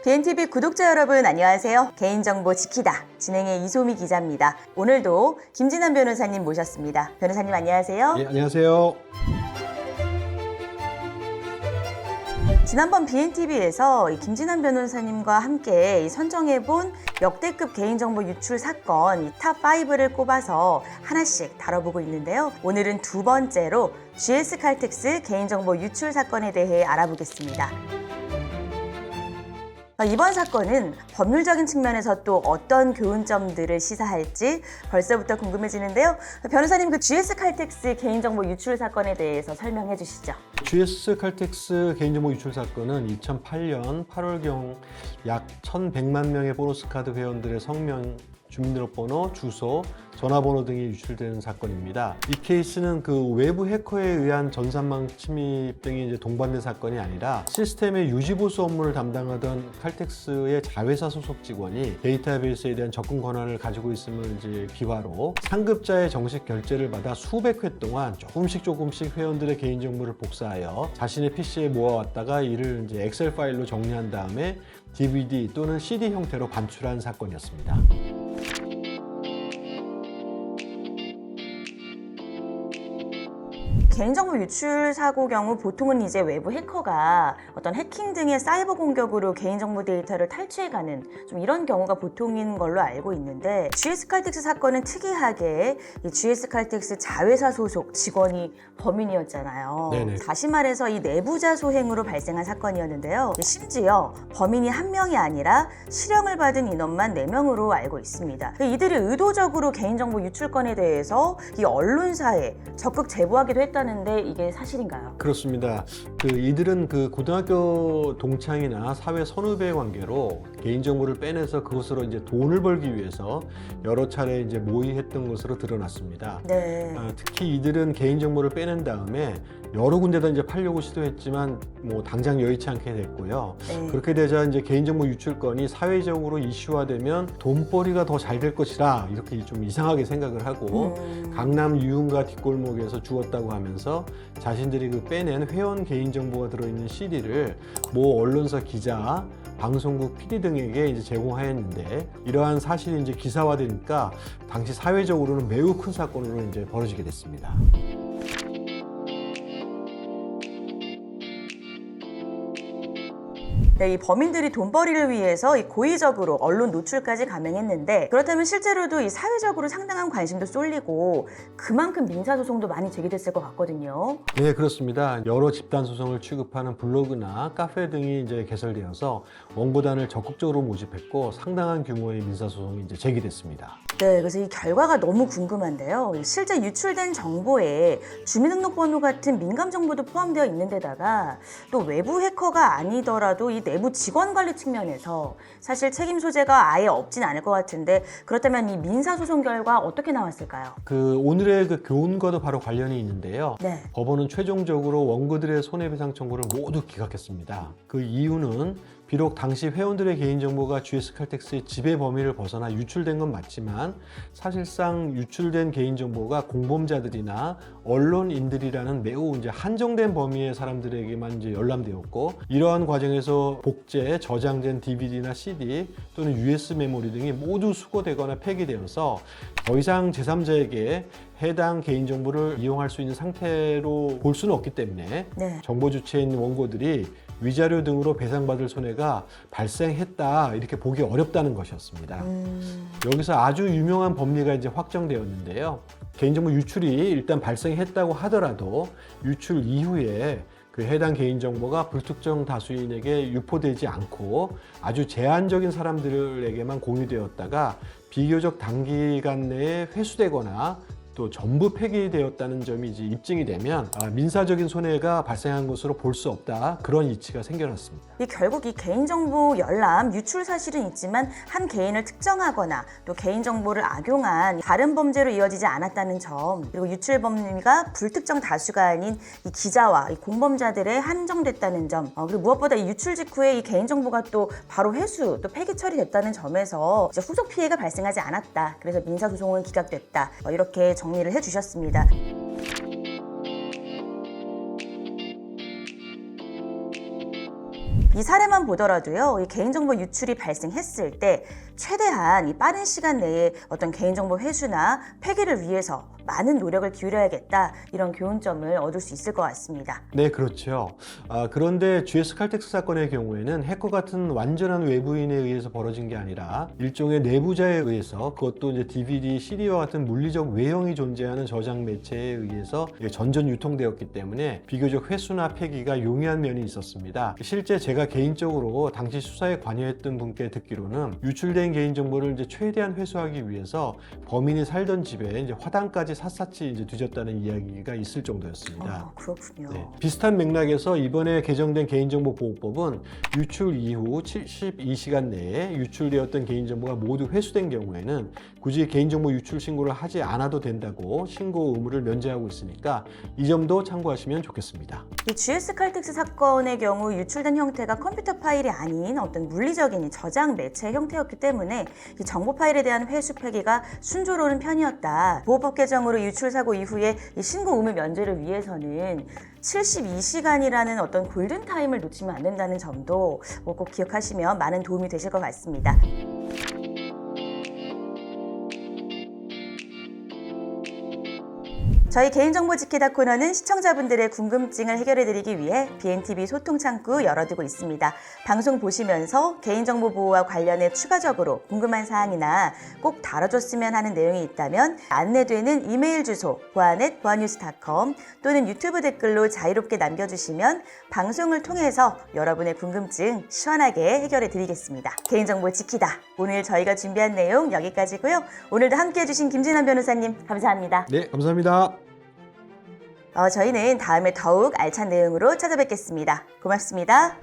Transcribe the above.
BNTV 구독자 여러분 안녕하세요. 개인정보 지키다 진행의 이소미 기자입니다. 오늘도 김진환 변호사님 모셨습니다. 변호사님 안녕하세요. 예, 안녕하세요. 지난번 BNTV에서 김진환 변호사님과 함께 선정해본 역대급 개인정보 유출 사건 탑5를 꼽아서 하나씩 다뤄보고 있는데요. 오늘은 두 번째로 GS칼텍스 개인정보 유출 사건에 대해 알아보겠습니다. 이번 사건은 법률적인 측면에서 또 어떤 교훈점들을 시사할지 벌써부터 궁금해지는데요. 변호사님, 그 GS칼텍스 개인정보 유출 사건에 대해서 설명해 주시죠. GS칼텍스 개인정보 유출 사건은 2008년 8월경 약 1,100만 명의 보너스카드 회원들의 성명, 주민등록번호, 주소, 전화번호 등이 유출되는 사건입니다. 이 케이스는 그 외부 해커에 의한 전산망 침입 등이 이제 동반된 사건이 아니라 시스템의 유지보수 업무를 담당하던 칼텍스의 자회사 소속 직원이 데이터베이스에 대한 접근 권한을 가지고 있음을 이제 비화로 상급자의 정식 결제를 받아 수백 회 동안 조금씩 회원들의 개인정보를 복사하여 자신의 PC에 모아왔다가 이를 이제 엑셀 파일로 정리한 다음에 DVD 또는 CD 형태로 반출한 사건이었습니다. 개인정보 유출 사고 경우 보통은 이제 외부 해커가 어떤 해킹 등의 사이버 공격으로 개인정보 데이터를 탈취해가는 좀 이런 경우가 보통인 걸로 알고 있는데, GS칼텍스 사건은 특이하게 이 GS칼텍스 자회사 소속 직원이 범인이었잖아요. 네네. 다시 말해서 이 내부자 소행으로 발생한 사건이었는데요. 심지어 범인이 한 명이 아니라 실형을 받은 인원만 4명으로 알고 있습니다. 이들이 의도적으로 개인정보 유출건에 대해서 이 언론사에 적극 제보하기도 했다는데 이게 사실인가요? 그렇습니다. 이들은 고등학교 동창이나 사회 선후배 관계로 개인정보를 빼내서 그것으로 이제 돈을 벌기 위해서 여러 차례 이제 모의했던 것으로 드러났습니다. 네. 특히 이들은 개인정보를 빼낸 다음에 여러 군데다 이제 팔려고 시도했지만 뭐 당장 여의치 않게 됐고요. 네. 그렇게 되자 이제 개인정보 유출건이 사회적으로 이슈화되면 돈벌이가 더 잘 될 것이라 이렇게 좀 이상하게 생각을 하고 강남 유흥가 뒷골목에서 주웠다고 하면서 자신들이 빼낸 회원 개인정보가 들어있는 CD를 모 언론사 기자, 방송국 PD 등에게 이제 제공하였는데, 이러한 사실이 이제 기사화되니까 당시 사회적으로는 매우 큰 사건으로 이제 벌어지게 됐습니다. 이 범인들이 돈벌이를 위해서 이 고의적으로 언론 노출까지 감행했는데, 그렇다면 실제로도 이 사회적으로 상당한 관심도 쏠리고 그만큼 민사소송도 많이 제기됐을 것 같거든요. 네, 그렇습니다. 여러 집단 소송을 취급하는 블로그나 카페 등이 이제 개설되어서 원고단을 적극적으로 모집했고 상당한 규모의 민사소송이 이제 제기됐습니다. 네, 그래서 이 결과가 너무 궁금한데요. 실제 유출된 정보에 주민등록번호 같은 민감 정보도 포함되어 있는 데다가 또 외부 해커가 아니더라도 이 내부 직원 관리 측면에서 사실 책임 소재가 아예 없진 않을 것 같은데, 그렇다면 이 민사소송 결과 어떻게 나왔을까요? 오늘의 교훈과도 바로 관련이 있는데요. 네. 법원은 최종적으로 원고들의 손해배상 청구를 모두 기각했습니다. 그 이유는 비록 당시 회원들의 개인정보가 GS칼텍스의 지배 범위를 벗어나 유출된 건 맞지만 사실상 유출된 개인정보가 공범자들이나 언론인들이라는 매우 이제 한정된 범위의 사람들에게만 이제 열람되었고, 이러한 과정에서 복제, 저장된 DVD나 CD 또는 US 메모리 등이 모두 수거되거나 폐기되어서 더 이상 제3자에게 해당 개인정보를 이용할 수 있는 상태로 볼 수는 없기 때문에 네. 정보 주체인 원고들이 위자료 등으로 배상받을 손해가 발생했다 이렇게 보기 어렵다는 것이었습니다. 여기서 아주 유명한 법리가 이제 확정되었는데요. 개인정보 유출이 일단 발생했다고 하더라도 유출 이후에 해당 개인정보가 불특정 다수인에게 유포되지 않고 아주 제한적인 사람들에게만 공유되었다가 비교적 단기간 내에 회수되거나 또 전부 폐기되었다는 점이 이제 입증이 되면 민사적인 손해가 발생한 것으로 볼 수 없다, 그런 이치가 생겨났습니다. 결국 이 개인정보 열람, 유출 사실은 있지만 한 개인을 특정하거나 또 개인정보를 악용한 다른 범죄로 이어지지 않았다는 점, 그리고 유출 범위가 불특정 다수가 아닌 이 기자와 이 공범자들에 한정됐다는 점, 그리고 무엇보다 이 유출 직후에 이 개인정보가 또 바로 회수, 또 폐기 처리됐다는 점에서 이제 후속 피해가 발생하지 않았다. 그래서 민사소송은 기각됐다. 이렇게 정리를 해주셨습니다. 이 사례만 보더라도요, 이 개인정보 유출이 발생했을 때 최대한 이 빠른 시간 내에 어떤 개인정보 회수나 폐기를 위해서 많은 노력을 기울여야겠다, 이런 교훈점을 얻을 수 있을 것 같습니다. 네, 그렇죠. 그런데 GS 칼텍스 사건의 경우에는 해커 같은 완전한 외부인에 의해서 벌어진 게 아니라 일종의 내부자에 의해서, 그것도 이제 DVD, CD와 같은 물리적 외형이 존재하는 저장 매체에 의해서 전전 유통되었기 때문에 비교적 회수나 폐기가 용이한 면이 있었습니다. 실제 제가 개인적으로 당시 수사에 관여했던 분께 듣기로는 유출된 개인정보를 이제 최대한 회수하기 위해서 범인이 살던 집에 이제 화단까지 삿삿이 이제 뒤졌다는 이야기가 있을 정도였습니다. 그렇군요. 네. 비슷한 맥락에서 이번에 개정된 개인정보보호법은 유출 이후 72시간 내에 유출되었던 개인정보가 모두 회수된 경우에는 굳이 개인정보 유출 신고를 하지 않아도 된다고 신고 의무를 면제하고 있으니까 이 점도 참고하시면 좋겠습니다. 이 GS 칼텍스 사건의 경우 유출된 형태가 컴퓨터 파일이 아닌 어떤 물리적인 저장 매체 형태였기 때문에 이 정보 파일에 대한 회수 폐기가 순조로운 편이었다. 보호법 개정으로 유출 사고 이후에 이 신고 의무 면제를 위해서는 72시간이라는 어떤 골든타임을 놓치면 안 된다는 점도 꼭 기억하시면 많은 도움이 되실 것 같습니다. 저희 개인정보 지키다 코너는 시청자분들의 궁금증을 해결해드리기 위해 BNTV 소통창구 열어두고 있습니다. 방송 보시면서 개인정보 보호와 관련해 추가적으로 궁금한 사항이나 꼭 다뤄줬으면 하는 내용이 있다면 안내되는 이메일 주소 보안@보안뉴스.com 또는 유튜브 댓글로 자유롭게 남겨주시면 방송을 통해서 여러분의 궁금증 시원하게 해결해드리겠습니다. 개인정보 지키다. 오늘 저희가 준비한 내용 여기까지고요. 오늘도 함께해주신 김진환 변호사님 감사합니다. 네, 감사합니다. 저희는 다음에 더욱 알찬 내용으로 찾아뵙겠습니다. 고맙습니다.